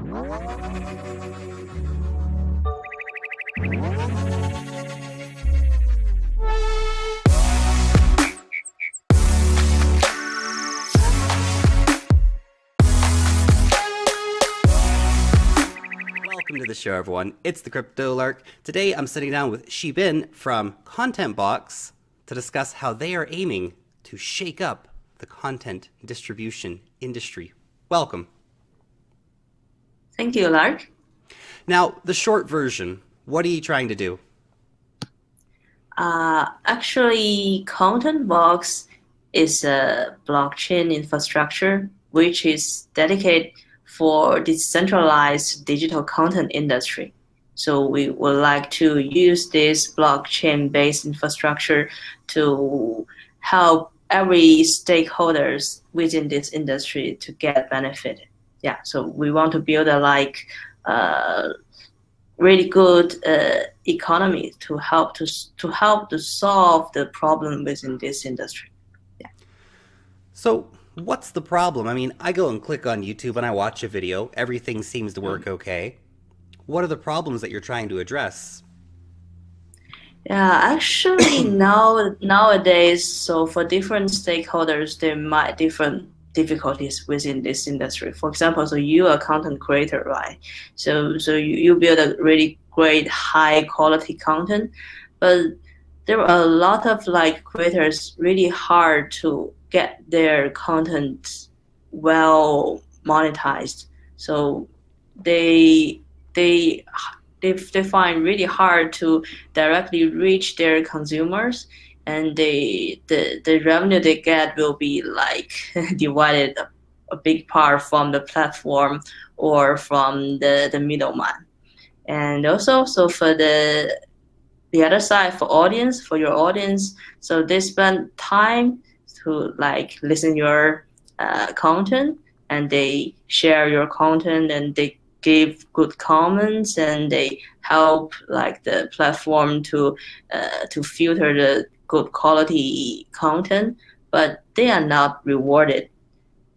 Welcome to the show, everyone. It's the Crypto Lark. Today, I'm sitting down with Shibin from ContentBox to discuss how they are aiming to shake up the content distribution industry. Welcome. Thank you, Lark. Now, the short version, what are you trying to do? Actually, ContentBox is a blockchain infrastructure which is dedicated for decentralized digital content industry. So we would like to use this blockchain-based infrastructure to help every stakeholders within this industry to get benefit. Yeah, so we want to build a really good economy to help to solve the problem within this industry. Yeah. So what's the problem? I mean, I go and click on YouTube and I watch a video. Everything seems to work okay. What are the problems that you're trying to address? Yeah, actually nowadays, so for different stakeholders, there might different difficulties within this industry. For example, so you are a content creator, right? So you build a really great high quality content, but there are a lot of creators really hard to get their content well monetized. So they find really hard to directly reach their consumers, and the revenue they get will be divided a big part from the platform or from the middleman. And also, so for the other side, for your audience, so they spend time to listen your content, and they share your content, and they give good comments, and they help the platform to filter the good quality content, but they are not rewarded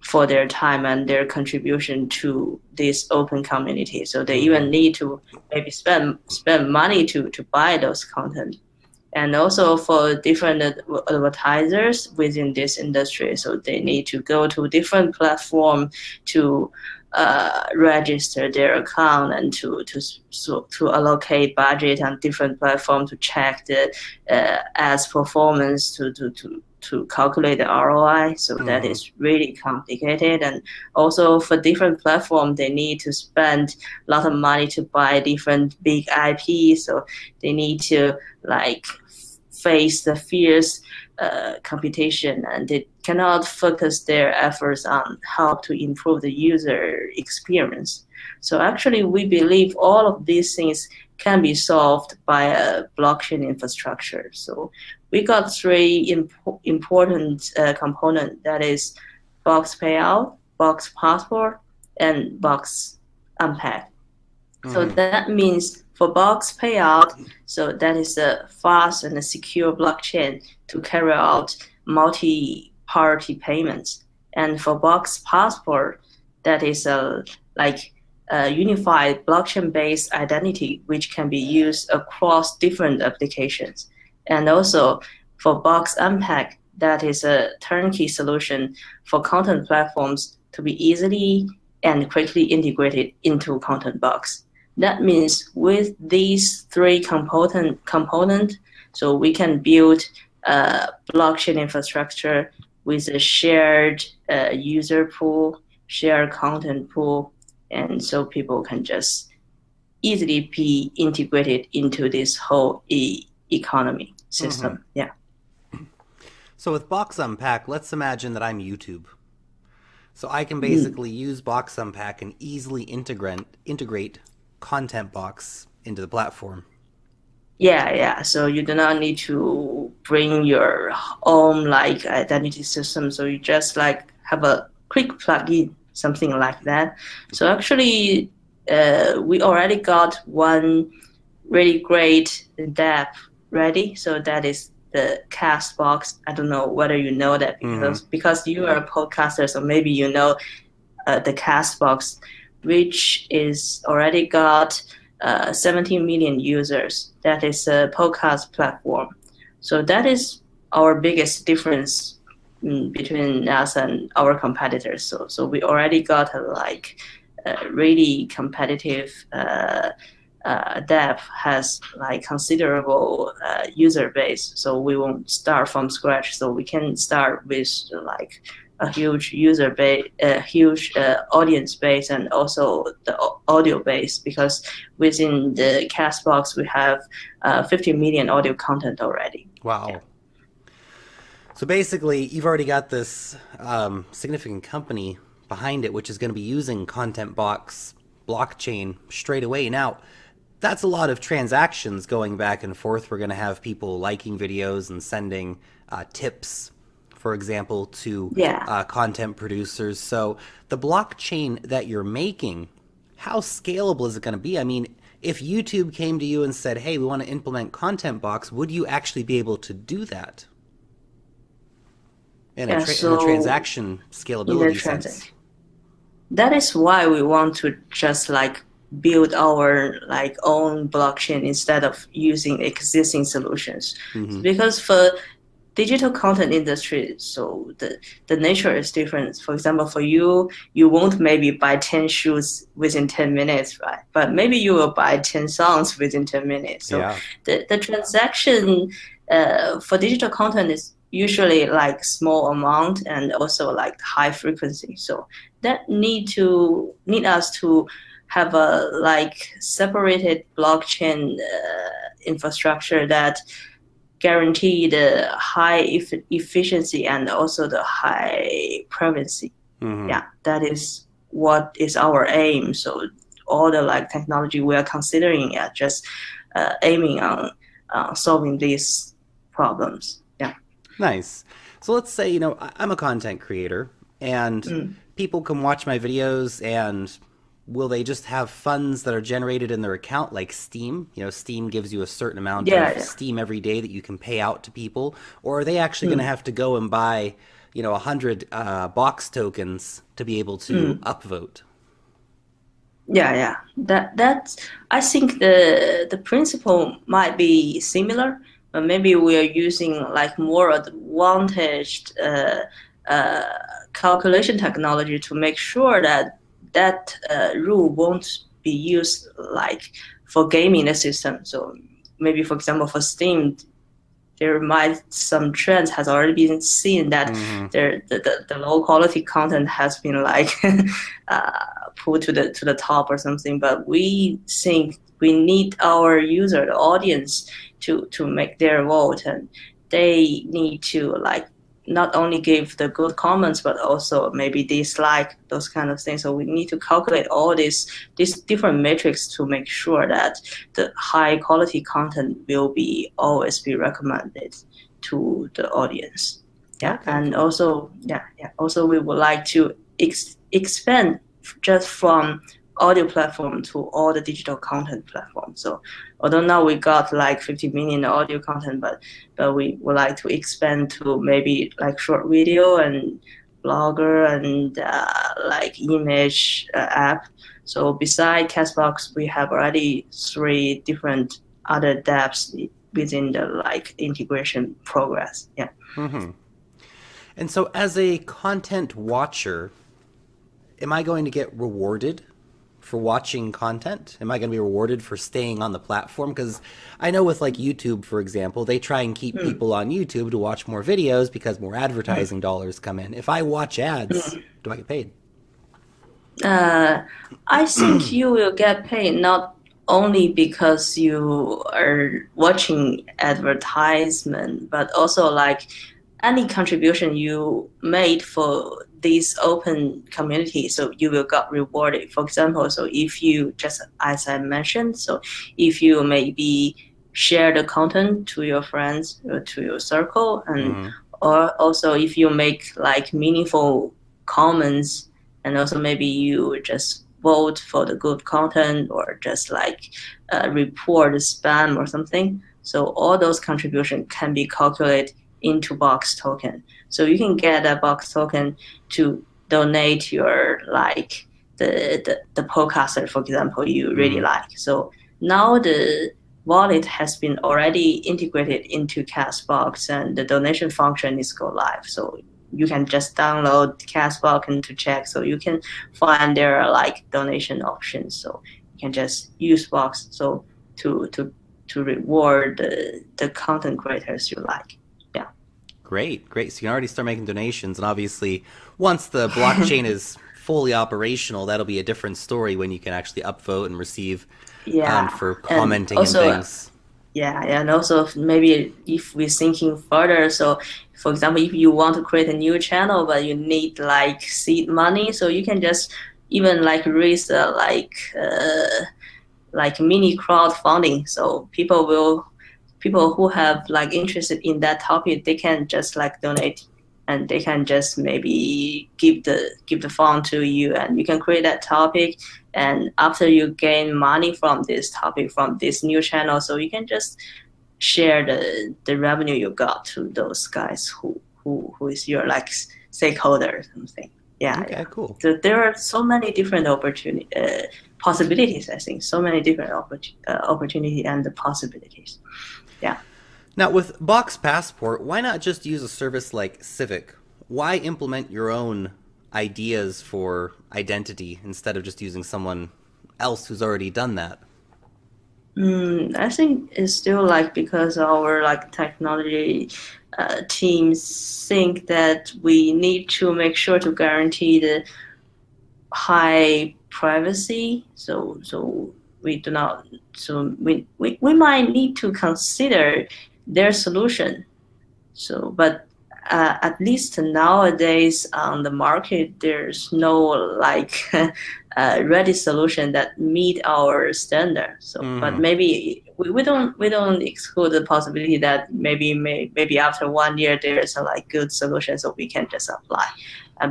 for their time and their contribution to this open community. So they even need to maybe spend money to buy those content. And also for different advertisers within this industry, so they need to go to different platform to register their account and to allocate budget on different platform to check the ads performance to calculate the ROI. So that is really complicated. And also for different platform, they need to spend a lot of money to buy different big IPs. So they need to face the fierce competition, and they cannot focus their efforts on how to improve the user experience. So actually, we believe all of these things can be solved by a blockchain infrastructure. So we got three important components, that is Box Payout, Box Passport, and BoxUnpack. So that means for Box Payout, so that is a fast and a secure blockchain to carry out multi-party payments. And for Box Passport, that is a unified blockchain-based identity which can be used across different applications. And also for BoxUnpack, that is a turnkey solution for content platforms to be easily and quickly integrated into ContentBox. That means with these three components, so we can build a blockchain infrastructure with a shared user pool, shared content pool, and so people can just easily be integrated into this whole economy system. Yeah. So with BoxUnpack, let's imagine that I'm YouTube. So I can basically use BoxUnpack and easily integrate ContentBox into the platform. Yeah. So you do not need to bring your own identity system. So you just have a quick plugin, something like that. So actually, we already got one really great dApp ready. So that is the CastBox. I don't know whether you know that because you are a podcaster, so maybe you know the CastBox, which is already got 17 million users. That is a podcast platform. So that is our biggest difference between us and our competitors. So we already got a really competitive depth, has like considerable user base. So we won't start from scratch. So we can start with like a huge user base, a huge audience base, and also the audio base, because within the CastBox we have 50 million audio content already. Wow. Yeah. So basically, you've already got this significant company behind it, which is going to be using ContentBox blockchain straight away. Now, that's a lot of transactions going back and forth. We're going to have people liking videos and sending tips, for example, to content producers. So the blockchain that you're making, how scalable is it going to be? I mean, if YouTube came to you and said, hey, we want to implement ContentBox, would you actually be able to do that? In a transaction scalability sense. That is why we want to just like build our like own blockchain instead of using existing solutions. Because for digital content industry, so the nature is different. For example, for you won't maybe buy 10 shoes within 10 minutes, right? But maybe you will buy 10 songs within 10 minutes. So the transaction for digital content is usually like small amount and also like high frequency. So that need us to have a like separated blockchain infrastructure that guarantee the high efficiency and also the high privacy. Yeah, that is what is our aim. So all the like technology we are considering are just aiming on solving these problems. Yeah. Nice. So let's say, I'm a content creator and people can watch my videos, and will they just have funds that are generated in their account like Steam? Steam gives you a certain amount of Steam every day that you can pay out to people. Or are they actually going to have to go and buy, 100 box tokens to be able to upvote? Yeah. That's I think the principle might be similar, but maybe we are using like more advantaged calculation technology to make sure that rule won't be used like for gaming the system. So maybe, for example, for Steam, there might some trends has already been seen that the low quality content has been like put to the top or something. But we think we need our user, the audience, to make their vote, and they need to like not only give the good comments, but also maybe dislike, those kind of things. So we need to calculate all these different metrics to make sure that the high quality content will always be recommended to the audience. Yeah, okay. And also, also we would like to expand just from audio platform to all the digital content platforms. So although now we got like 50 million audio content, but we would like to expand to maybe like short video and blogger and like image app. So beside CastBox, we have already 3 different other dApps within the like integration progress. Yeah. And so as a content watcher, am I going to get rewarded for watching content? Am I going to be rewarded for staying on the platform? Because I know with like YouTube, for example, they try and keep people on YouTube to watch more videos because more advertising dollars come in. If I watch ads, do I get paid? I think you will get paid not only because you are watching advertisement, but also like any contribution you made for this open community, so you will get rewarded. For example, so if you, just as I mentioned, so if you maybe share the content to your friends or to your circle, and or also if you make like meaningful comments, and also maybe you just vote for the good content or just like report spam or something. So all those contributions can be calculated into Box token. So you can get a Box token to donate your like the podcaster, for example, you really like. So now the wallet has been already integrated into CastBox, and the donation function is go live. So you can just download CastBox and to check. So you can find there are like donation options. So you can just use Box so to reward the content creators you like. Yeah. Great, great. So you can already start making donations, and obviously once the blockchain is fully operational, that'll be a different story when you can actually upvote and receive for commenting and things. Yeah, and also maybe if we're thinking further, so for example, if you want to create a new channel but you need like seed money, so you can just even like raise like mini crowdfunding. So people who have like interested in that topic, they can just like donate, and they can just maybe give the fund to you, and you can create that topic. And after you gain money from this topic, from this new channel, so you can just share the revenue you got to those guys who is your like stakeholder or something. Yeah. Okay, yeah. Cool. So there are so many different possibilities. I think so many different opportunity and the possibilities. Yeah. Now with Box Passport, why not just use a service like Civic? Why implement your own ideas for identity instead of just using someone else who's already done that? I think it's still like because our like technology teams think that we need to make sure to guarantee the high privacy. So we do not. So we might need to consider their solution. So, but at least nowadays on the market, there's no like ready solution that meet our standard. So, but maybe we don't exclude the possibility that maybe after 1 year there's a like good solution, so we can just apply.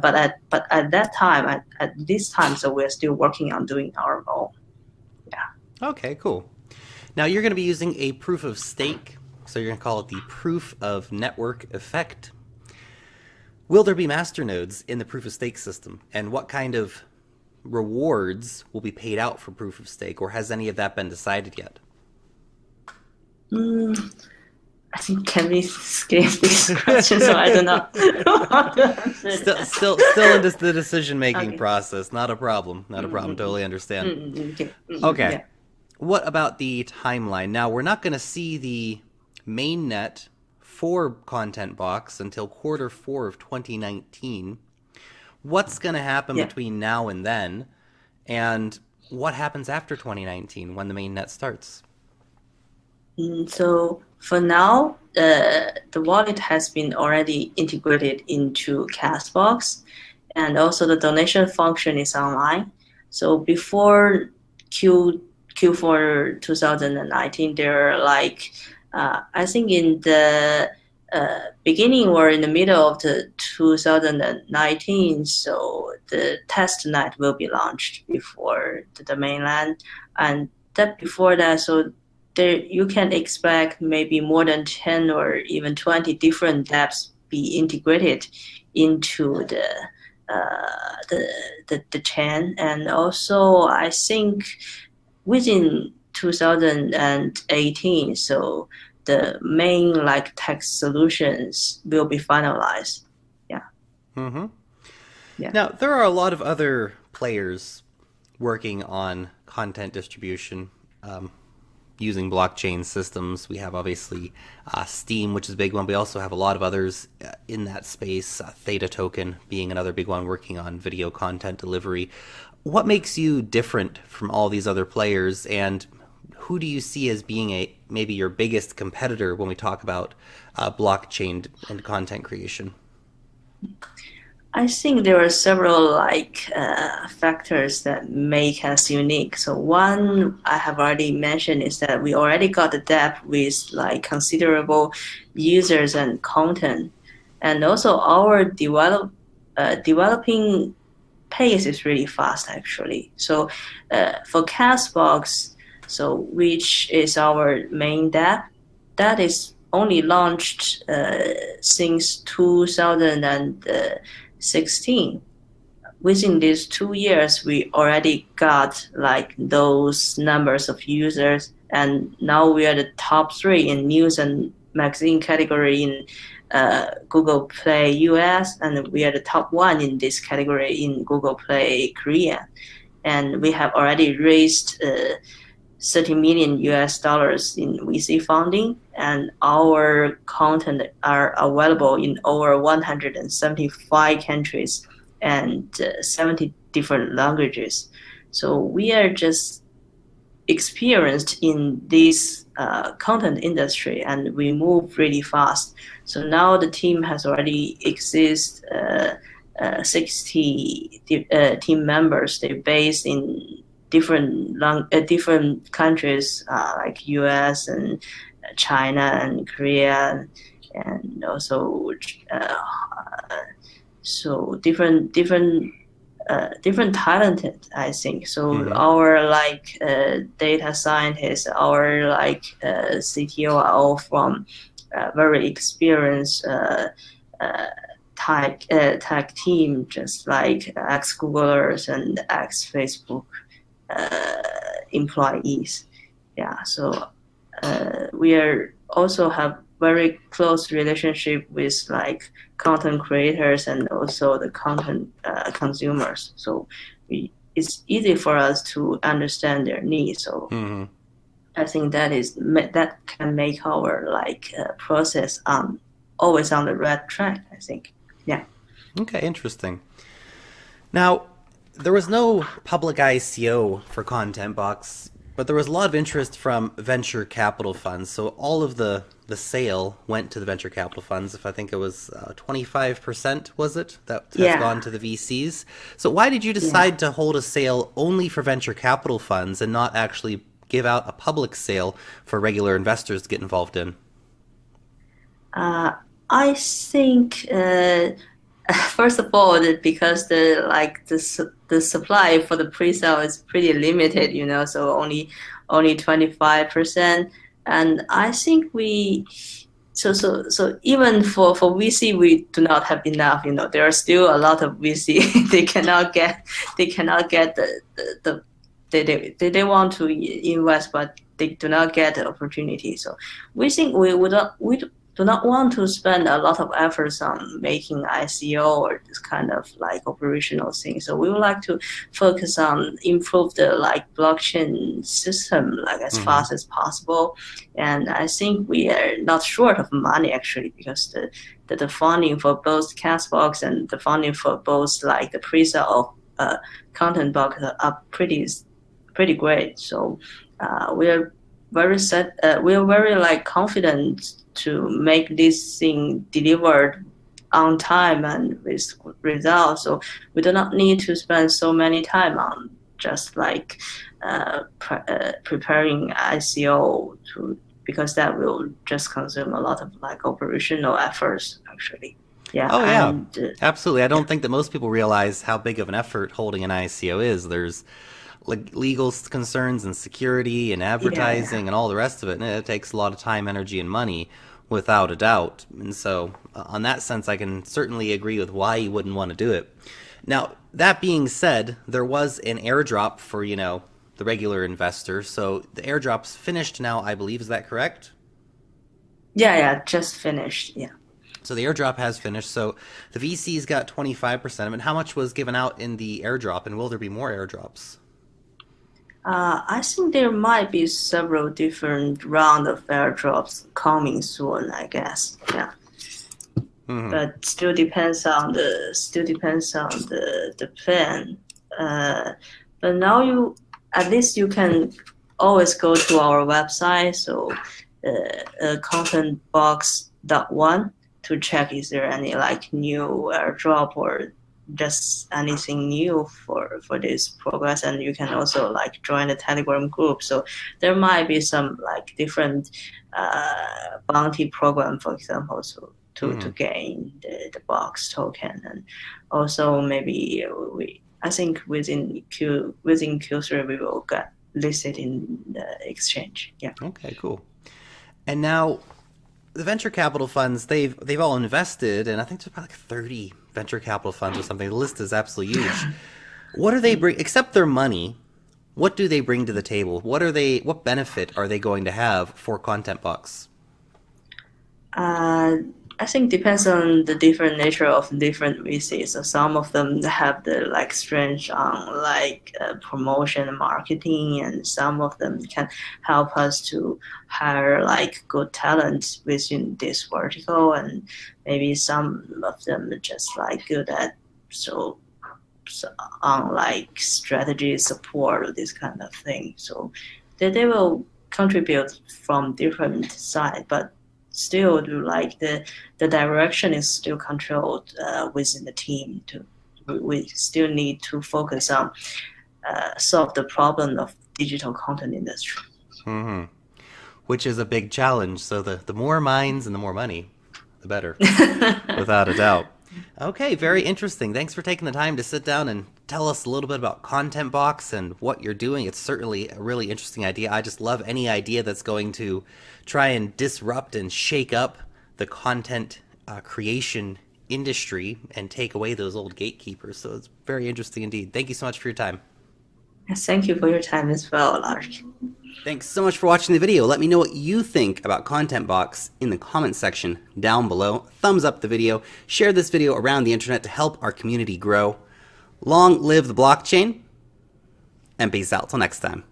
But at that time, at this time, so we're still working on doing our own. Yeah. Okay, cool. Now you're going to be using a proof of stake, so you're going to call it the proof of network effect. Will there be masternodes in the proof of stake system, and what kind of rewards will be paid out for proof of stake, or has any of that been decided yet? I think can we skip this question? So I don't know. still in the decision-making process. Not a problem. Not a problem. Totally understand. Okay. Yeah. What about the timeline? Now we're not going to see the mainnet for ContentBox until Q4 of 2019. What's going to happen between now and then, and what happens after 2019 when the mainnet starts? So for now, the wallet has been already integrated into CastBox, and also the donation function is online. So before Q4 2019, there are like I think in the beginning or in the middle of the 2019, so the test net will be launched before the mainland, and that before that, so there you can expect maybe more than 10 or even 20 different dApps be integrated into the chain. And also I think within 2018, so the main like text solutions will be finalized. Yeah. Mm-hmm. Yeah. Now there are a lot of other players working on content distribution using blockchain systems. We have obviously Steam, which is a big one. We also have a lot of others in that space, Theta Token being another big one working on video content delivery. What makes you different from all these other players, and who do you see as being maybe your biggest competitor when we talk about blockchain and content creation? I think there are several like factors that make us unique. So one I have already mentioned is that we already got the dApp with like considerable users and content, and also our developing pace is really fast actually. So for CastBox, so which is our main dApp, that is only launched since 2016. within these 2 years, we already got like those numbers of users, and now we are the top 3 in news and magazine category in Google Play US, and we are the top 1 in this category in Google Play Korea. And we have already raised $30 million in VC funding, and our content are available in over 175 countries and 70 different languages. So we are just experienced in this content industry, and we move really fast. So now the team has already exist 60 team members. They're based in different countries like US and China and Korea, and also so different talented, I think. So our like data scientists, our like CTO are all from very experienced tech team, just like ex-Googlers and ex-Facebook employees. Yeah, so we are also have very close relationship with like content creators and also the content consumers. So it's easy for us to understand their needs. So I think that can make our like process always on the right track, I think. Yeah. Okay, interesting. Now, there was no public ICO for ContentBox, but there was a lot of interest from venture capital funds. So all of the sale went to the venture capital funds. If I think it was 25%, was it, that has gone to the VCs. So why did you decide to hold a sale only for venture capital funds and not actually give out a public sale for regular investors to get involved in? I think first of all, because the supply for the pre-sale is pretty limited, you know, so only 25%, and I think so even for VC we do not have enough, you know. There are still a lot of VC they cannot get the they want to invest, but they do not get the opportunity. So we think we do not want to spend a lot of efforts on making ICO or this kind of like operational thing. So we would like to focus on improve the like blockchain system like as fast as possible. And I think we are not short of money actually, because the funding for both CastBox and the funding for both like the pre-sale of ContentBox are pretty great. So we are very like confident to make this thing delivered on time and with results. So we do not need to spend so many time on just like preparing ICO because that will just consume a lot of like operational efforts actually. Yeah. Oh yeah, absolutely. I don't think that most people realize how big of an effort holding an ICO is. There's like legal concerns and security and advertising and all the rest of it. And it takes a lot of time, energy, and money, without a doubt. And so on that sense, I can certainly agree with why you wouldn't want to do it. Now, that being said, there was an airdrop for, you know, the regular investor. So the airdrop's finished now, I believe. Is that correct? Yeah, just finished. Yeah. So the airdrop has finished. So the VCs got 25% of it. How much was given out in the airdrop, and will there be more airdrops? I think there might be several different round of airdrops coming soon, I guess. Yeah. But still depends on the plan. But now at least you can always go to our website, so ContentBox.1, to check is there any like new airdrop or just anything new for this progress. And you can also like join the Telegram group. So there might be some like different bounty program, for example, so to gain the box token. And also maybe I think within Q3 we will get listed in the exchange. Yeah. Okay, cool. And now the venture capital funds, they've all invested, and I think there's about like venture capital funds or something. The list is absolutely huge. What do they bring, except their money? What do they bring to the table? What benefit are they going to have for ContentBox? I think depends on the different nature of different VCs. So some of them have the like strength on promotion and marketing, and some of them can help us to hire like good talent within this vertical, and maybe some of them are just like good at on like strategy support or this kind of thing. So they will contribute from different side, but still like the direction is still controlled within the team. We still need to focus on solve the problem of digital content industry. Mm-hmm. Which is a big challenge. So the more minds and the more money, the better, without a doubt. Okay, very interesting. Thanks for taking the time to sit down and tell us a little bit about ContentBox and what you're doing. It's certainly a really interesting idea. I just love any idea that's going to try and disrupt and shake up the content creation industry and take away those old gatekeepers. So it's very interesting indeed. Thank you so much for your time. Thank you for your time as well, Lark. Thanks so much for watching the video. Let me know what you think about ContentBox in the comments section down below. Thumbs up the video. Share this video around the internet to help our community grow. Long live the blockchain, and peace out till next time.